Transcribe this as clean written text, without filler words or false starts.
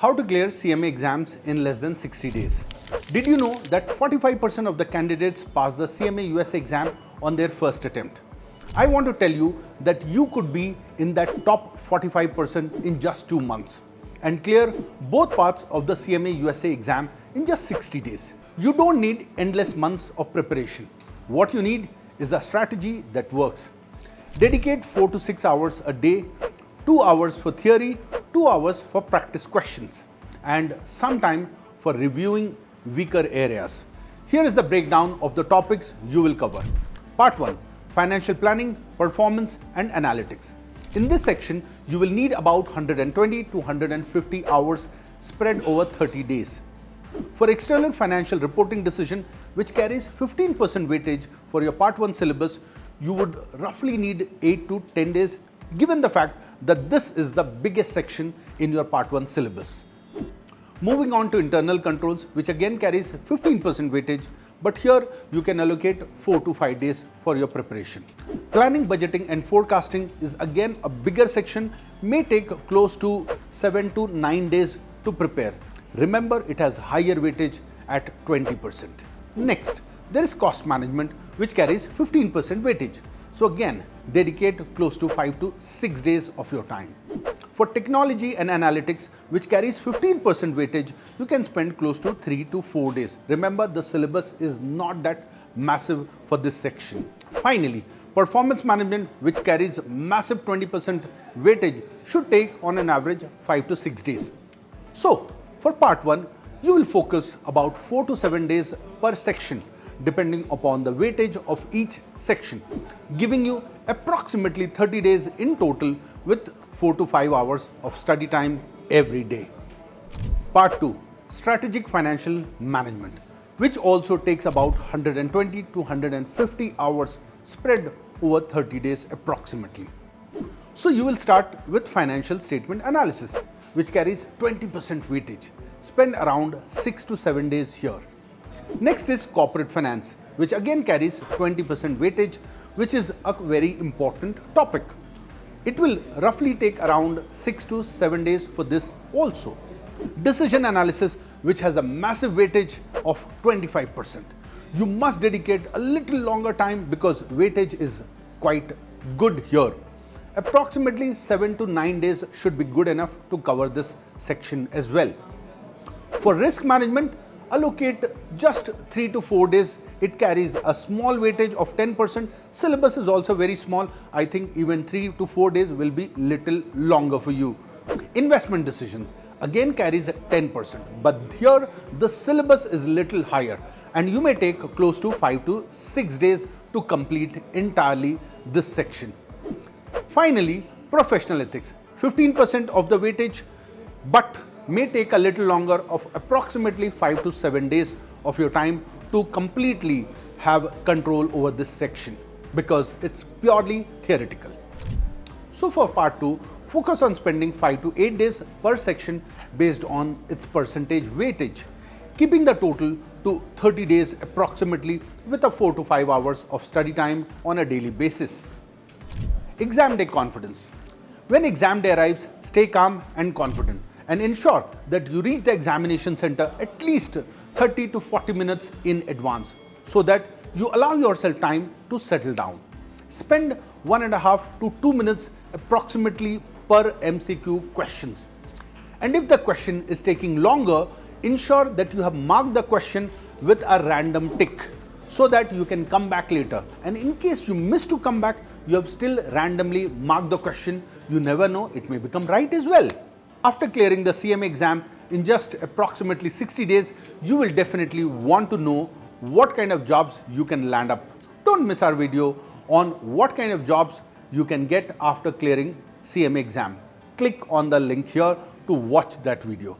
How to clear CMA exams in less than 60 days. Did you know that 45% of the candidates pass the CMA USA exam on their first attempt? I want to tell you that you could be in that top 45% in just 2 months and clear both parts of the CMA USA exam in just 60 days. You don't need endless months of preparation. What you need is a strategy that works. Dedicate 4 to 6 hours a day, 2 hours for theory, 2 hours for practice questions, and some time for reviewing weaker areas. Here is the breakdown of the topics you will cover. Part 1. Financial planning, performance and analytics. In this section, you will need about 120 to 150 hours spread over 30 days. For external financial reporting decision, which carries 15% weightage for your Part 1 syllabus, you would roughly need 8 to 10 days, given the fact that this is the biggest section in your Part 1 syllabus. Moving on to internal controls, which again carries 15% weightage, but here you can allocate 4 to 5 days for your preparation. Planning, budgeting and forecasting is again a bigger section, may take close to 7 to 9 days to prepare. Remember, it has higher weightage at 20%. Next, there is cost management, which carries 15% weightage. So again, dedicate close to 5 to 6 days of your time. For technology and analytics, which carries 15% weightage, you can spend close to 3 to 4 days. Remember, the syllabus is not that massive for this section. Finally, performance management, which carries massive 20% weightage, should take on an average 5 to 6 days. So, for Part 1, you will focus about 4 to 7 days per section, depending upon the weightage of each section, giving you approximately 30 days in total with 4 to 5 hours of study time every day. Part 2. Strategic financial management, which also takes about 120 to 150 hours spread over 30 days approximately. So you will start with financial statement analysis, which carries 20% weightage. Spend around 6 to 7 days here. Next is corporate finance, which again carries 20% weightage, which is a very important topic. It will roughly take around 6 to 7 days for this also. Decision analysis, which has a massive weightage of 25%. You must dedicate a little longer time because weightage is quite good here. Approximately 7 to 9 days should be good enough to cover this section as well. For risk management, allocate just 3 to 4 days. It carries a small weightage of 10%. Syllabus is also very small. I think even 3 to 4 days will be little longer for you. Investment decisions again carries 10%, but here the syllabus is little higher and you may take close to 5 to 6 days to complete entirely this section. Finally, professional ethics, 15% of the weightage, but may take a little longer of approximately 5 to 7 days of your time to completely have control over this section because it's purely theoretical. So for Part 2, focus on spending 5 to 8 days per section based on its percentage weightage, keeping the total to 30 days approximately with a 4 to 5 hours of study time on a daily basis. Exam day confidence. When exam day arrives, stay calm and confident and ensure that you reach the examination center at least 30 to 40 minutes in advance so that you allow yourself time to settle down. Spend 1.5 to 2 minutes approximately per MCQ questions. And if the question is taking longer, ensure that you have marked the question with a random tick so that you can come back later. And in case you miss to come back, you have still randomly marked the question. You never know, it may become right as well. After clearing the CMA exam in just approximately 60 days, you will definitely want to know what kind of jobs you can land up. Don't miss our video on what kind of jobs you can get after clearing CMA exam. Click on the link here to watch that video.